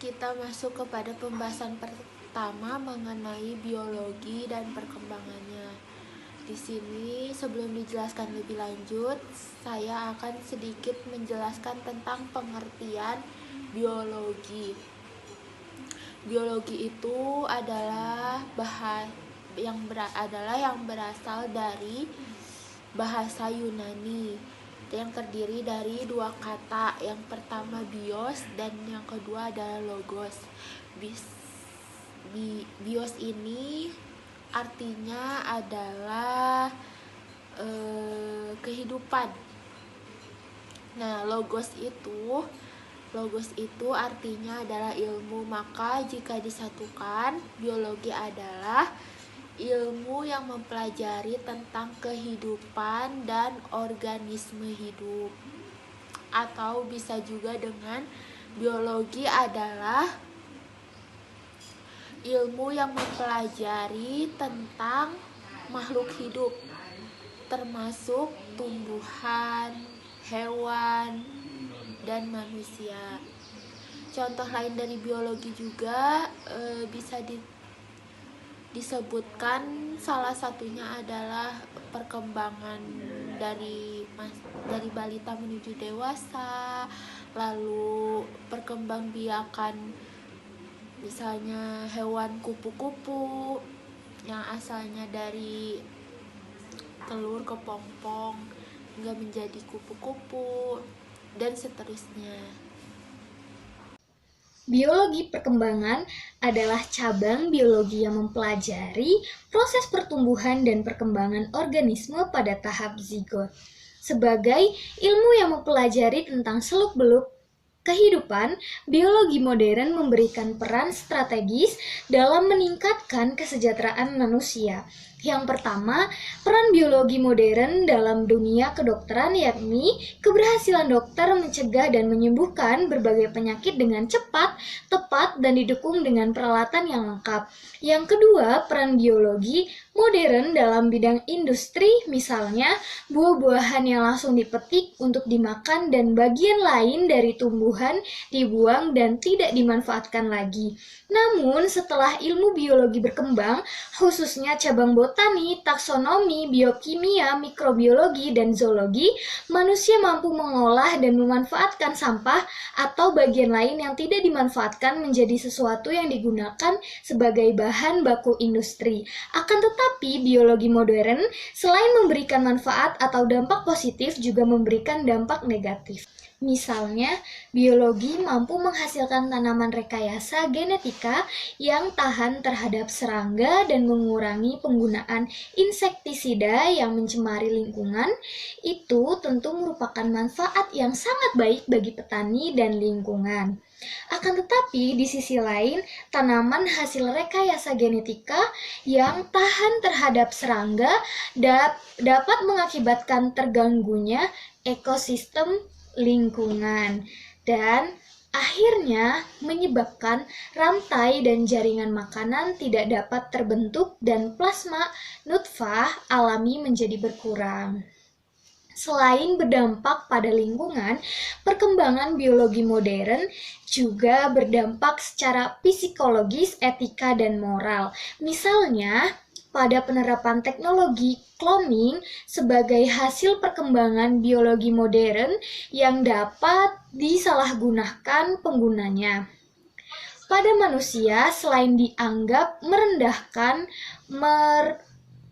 kita masuk kepada pembahasan pertama mengenai biologi dan perkembangannya. Di sini sebelum dijelaskan lebih lanjut, saya akan sedikit menjelaskan tentang pengertian biologi. Biologi itu adalah yang berasal dari bahasa Yunani yang terdiri dari dua kata. Yang pertama bios dan yang kedua adalah logos. Bios ini artinya adalah kehidupan. Nah, logos itu artinya adalah ilmu. Maka jika disatukan, biologi adalah ilmu yang mempelajari tentang kehidupan dan organisme hidup. Atau bisa juga dengan biologi adalah ilmu yang mempelajari tentang makhluk hidup, termasuk tumbuhan, hewan, dan manusia. Contoh lain dari biologi juga bisa disebutkan, salah satunya adalah perkembangan dari balita menuju dewasa, lalu perkembangbiakan misalnya hewan kupu-kupu yang asalnya dari telur kepompong hingga menjadi kupu-kupu, dan seterusnya. Biologi perkembangan adalah cabang biologi yang mempelajari proses pertumbuhan dan perkembangan organisme pada tahap zigot. Sebagai ilmu yang mempelajari tentang seluk-beluk kehidupan, biologi modern memberikan peran strategis dalam meningkatkan kesejahteraan manusia. Yang pertama, peran biologi modern dalam dunia kedokteran yakni keberhasilan dokter mencegah dan menyembuhkan berbagai penyakit dengan cepat, tepat, dan didukung dengan peralatan yang lengkap. Yang kedua, peran biologi modern dalam bidang industri, misalnya buah-buahan yang langsung dipetik untuk dimakan dan bagian lain dari tumbuhan dibuang dan tidak dimanfaatkan lagi. Namun, setelah ilmu biologi berkembang, khususnya cabang botani, taksonomi, biokimia, mikrobiologi, dan zoologi, manusia mampu mengolah dan memanfaatkan sampah atau bagian lain yang tidak dimanfaatkan menjadi sesuatu yang digunakan sebagai bahan baku industri. Akan tetapi, biologi modern selain memberikan manfaat atau dampak positif juga memberikan dampak negatif. Misalnya, biologi mampu menghasilkan tanaman rekayasa genetika yang tahan terhadap serangga dan mengurangi penggunaan insektisida yang mencemari lingkungan. Itu tentu merupakan manfaat yang sangat baik bagi petani dan lingkungan. Akan tetapi, di sisi lain, tanaman hasil rekayasa genetika yang tahan terhadap serangga dapat mengakibatkan terganggunya ekosistem lingkungan dan akhirnya menyebabkan rantai dan jaringan makanan tidak dapat terbentuk dan plasma nutfah alami menjadi berkurang. Selain berdampak pada lingkungan, perkembangan biologi modern juga berdampak secara psikologis, etika, dan moral. Misalnya, pada penerapan teknologi cloning sebagai hasil perkembangan biologi modern yang dapat disalahgunakan penggunanya. Pada manusia, selain dianggap merendahkan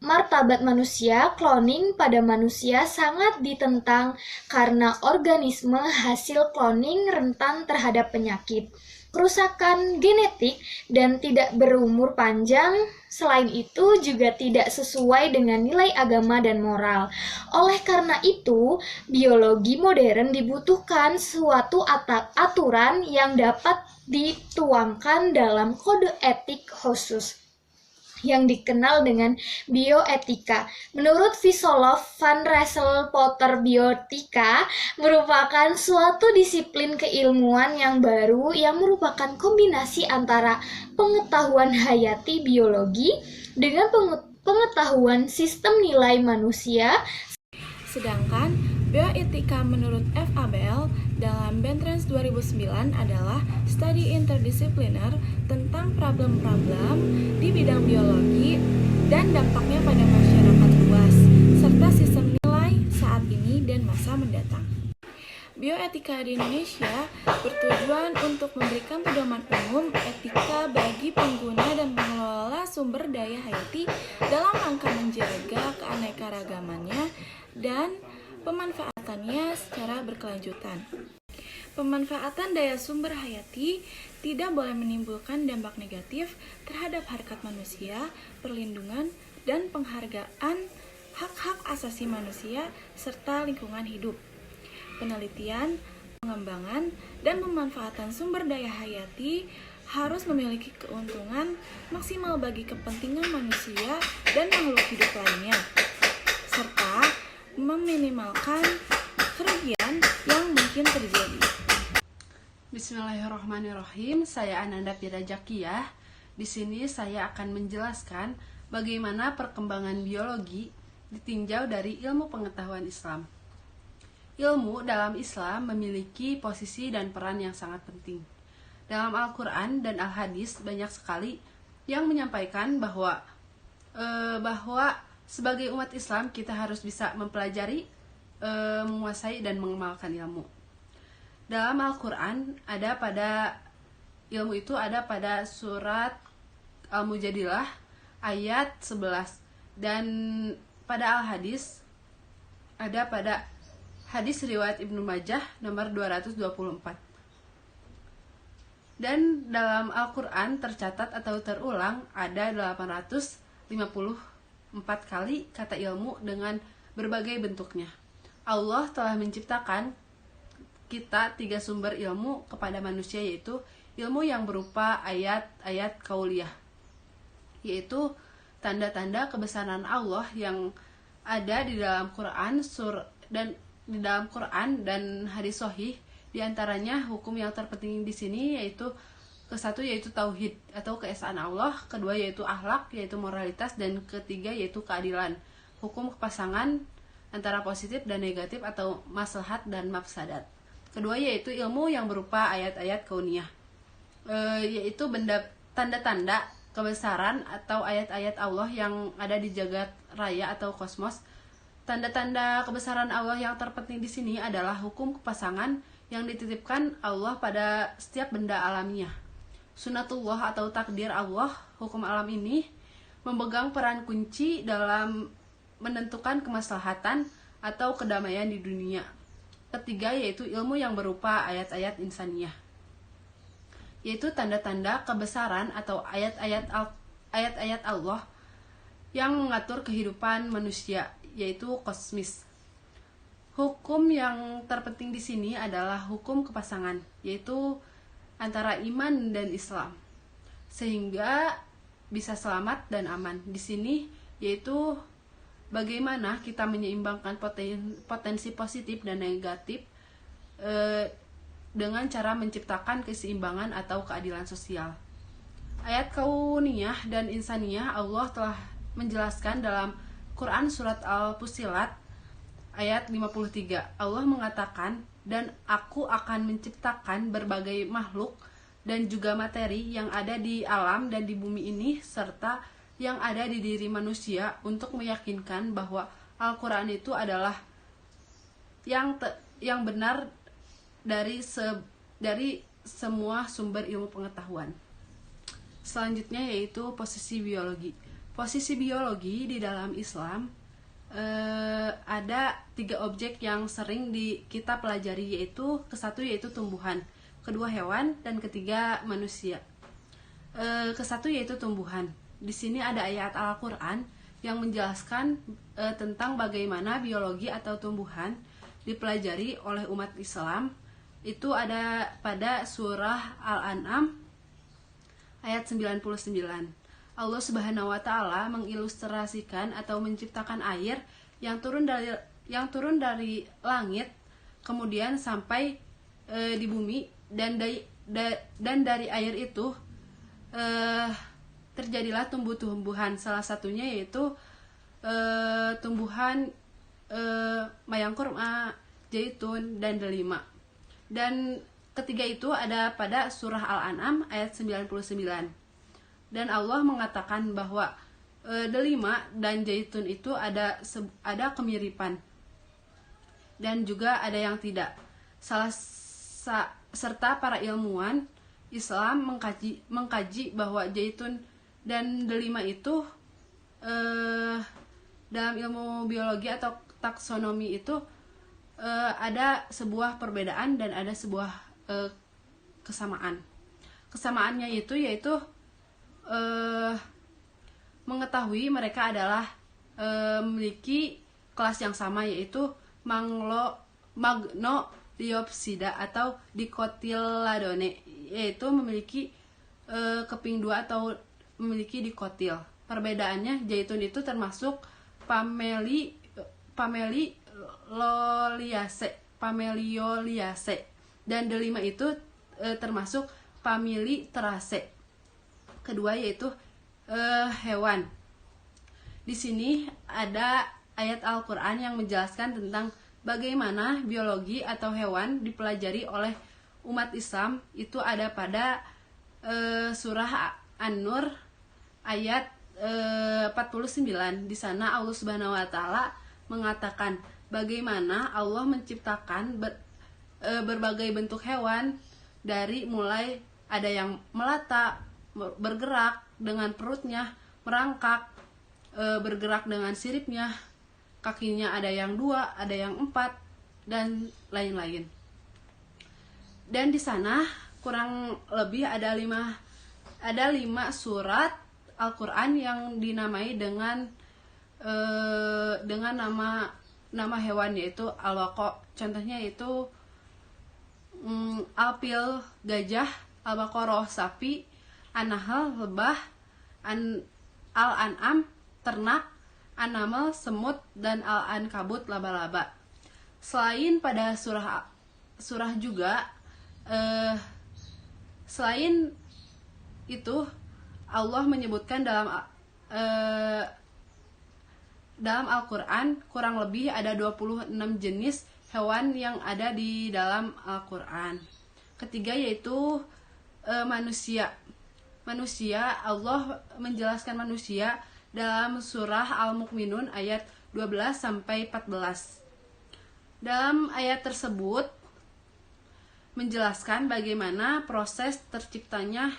martabat manusia, cloning pada manusia sangat ditentang karena organisme hasil cloning rentan terhadap penyakit, kerusakan genetik, dan tidak berumur panjang. Selain itu juga tidak sesuai dengan nilai agama dan moral. Oleh karena itu, biologi modern dibutuhkan suatu aturan yang dapat dituangkan dalam kode etik khusus yang dikenal dengan bioetika. Menurut Vyacheslav van Raesel-Potter, bioetika merupakan suatu disiplin keilmuan yang baru yang merupakan kombinasi antara pengetahuan hayati biologi dengan pengetahuan sistem nilai manusia. Sedangkan Bioetika menurut FABL dalam Bentrans 2009 adalah studi interdisipliner tentang problem-problem di bidang biologi dan dampaknya pada masyarakat luas, serta sistem nilai saat ini dan masa mendatang. Bioetika di Indonesia bertujuan untuk memberikan pedoman umum etika bagi pengguna dan pengelola sumber daya hayati dalam rangka menjaga keanekaragamannya dan pemanfaatannya secara berkelanjutan. Pemanfaatan daya sumber hayati tidak boleh menimbulkan dampak negatif terhadap harkat manusia, perlindungan, dan penghargaan hak-hak asasi manusia serta lingkungan hidup. Penelitian, pengembangan, dan pemanfaatan sumber daya hayati harus memiliki keuntungan maksimal bagi kepentingan manusia dan makhluk hidup lainnya, serta meminimalkan kerugian yang mungkin terjadi. Bismillahirrahmanirrahim. Saya Ananda Pirajakiyah. Di sini saya akan menjelaskan bagaimana perkembangan biologi ditinjau dari ilmu pengetahuan Islam. Ilmu dalam Islam memiliki posisi dan peran yang sangat penting. Dalam Al-Quran dan Al-Hadis banyak sekali yang menyampaikan bahwa sebagai umat Islam kita harus bisa mempelajari, menguasai dan mengamalkan ilmu. Dalam Al-Quran ilmu itu ada pada surat Al-Mujadilah ayat 11, dan pada Al-Hadis ada pada hadis riwayat Ibnu Majah nomor 224. Dan dalam Al-Quran tercatat atau terulang ada 854 kali kata ilmu dengan berbagai bentuknya. Allah telah menciptakan kita 3 sumber ilmu kepada manusia, yaitu ilmu yang berupa ayat-ayat kauliyah, yaitu tanda-tanda kebesaran Allah yang ada di dalam Quran dan hadis sahih. Di antaranya hukum yang terpenting di sini yaitu ke-1 yaitu tauhid atau keesaan Allah, kedua yaitu akhlak yaitu moralitas, dan ketiga yaitu keadilan, hukum kepasangan antara positif dan negatif atau maslahat dan mafsadat. Kedua yaitu ilmu yang berupa ayat-ayat kauniyah, yaitu tanda-tanda kebesaran atau ayat-ayat Allah yang ada di jagat raya atau kosmos. Tanda-tanda kebesaran Allah yang terpenting di sini adalah hukum kepasangan yang dititipkan Allah pada setiap benda alamiah. Sunatullah atau takdir Allah, hukum alam ini memegang peran kunci dalam menentukan kemaslahatan atau kedamaian di dunia. Ketiga yaitu ilmu yang berupa ayat-ayat insaniyah, yaitu tanda-tanda kebesaran atau ayat-ayat Allah yang mengatur kehidupan manusia, yaitu kosmis. Hukum yang terpenting di sini adalah hukum kepasangan, yaitu antara iman dan Islam, sehingga bisa selamat dan aman. Di sini yaitu bagaimana kita menyeimbangkan potensi positif dan negatif dengan cara menciptakan keseimbangan atau keadilan sosial. Ayat kauniyah dan insaniyah Allah telah menjelaskan dalam Quran surat Al-Fussilat ayat 53. Allah mengatakan, "Dan aku akan menciptakan berbagai makhluk dan juga materi yang ada di alam dan di bumi ini serta yang ada di diri manusia untuk meyakinkan bahwa Al-Quran itu adalah yang benar dari semua sumber ilmu pengetahuan." Selanjutnya yaitu posisi biologi. Posisi biologi di dalam Islam ada 3 objek yang sering kita pelajari, yaitu ke-1 yaitu tumbuhan, kedua hewan, dan ketiga manusia. Ke-1 yaitu tumbuhan. Di sini ada ayat Al-Quran yang menjelaskan tentang bagaimana biologi atau tumbuhan dipelajari oleh umat Islam. Itu ada pada surah Al-An'am ayat 99. Allah Subhanahu wa taala mengilustrasikan atau menciptakan air yang turun dari langit kemudian sampai di bumi, dan dari air itu terjadilah tumbuh-tumbuhan. Salah satunya yaitu tumbuhan mayang kurma, zaitun, dan delima. Dan ketiga itu ada pada surah Al-An'am ayat 99. Dan Allah mengatakan bahwa delima dan zaitun itu ada kemiripan dan juga ada yang tidak. Serta para ilmuwan Islam mengkaji bahwa zaitun dan delima itu dalam ilmu biologi atau taksonomi itu ada sebuah perbedaan dan ada sebuah kesamaan. Kesamaannya itu yaitu mengetahui mereka adalah memiliki kelas yang sama, yaitu magnoliopsida atau dicotyledone, yaitu memiliki keping dua atau memiliki dikotil. Perbedaannya, zaitun itu termasuk Pamelioliaceae, dan delima itu termasuk Pamiliteraceae. Kedua yaitu hewan. Di sini ada ayat Al-Quran yang menjelaskan tentang bagaimana biologi atau hewan dipelajari oleh umat Islam. Itu ada pada surah An-Nur ayat 49. Di sana Allah Subhanahu wa taala mengatakan bagaimana Allah menciptakan berbagai bentuk hewan, dari mulai ada yang melata, bergerak dengan perutnya, merangkak, bergerak dengan siripnya, kakinya ada yang 2, ada yang 4, dan lain-lain. Dan di sana kurang lebih ada 5 surat Al-Quran yang dinamai dengan nama hewan, yaitu Al-Waqa. Contohnya yaitu Al-Fil gajah, Al-Baqarah sapi, An-Nahl lebah, Al-An'am ternak, An-Naml semut, dan Al-Ankabut laba-laba. Selain pada surah juga selain itu Allah menyebutkan dalam Al-Quran kurang lebih ada 26 jenis hewan yang ada di dalam Al-Quran. Ketiga yaitu manusia. Allah menjelaskan manusia dalam surah Al-Mu'minun ayat 12-14. Dalam ayat tersebut menjelaskan bagaimana proses terciptanya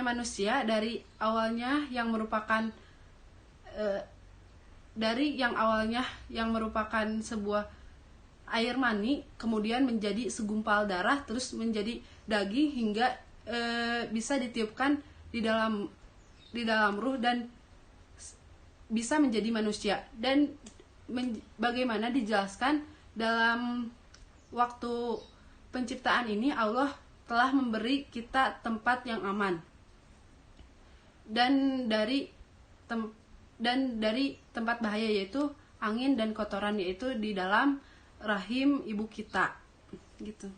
manusia dari awalnya yang merupakan sebuah air mani, kemudian menjadi segumpal darah, terus menjadi daging, hingga bisa ditiupkan di dalam ruh dan bisa menjadi manusia. Dan bagaimana dijelaskan dalam waktu penciptaan ini Allah telah memberi kita tempat yang aman dan dari tempat bahaya, yaitu angin dan kotoran, yaitu di dalam rahim ibu kita gitu.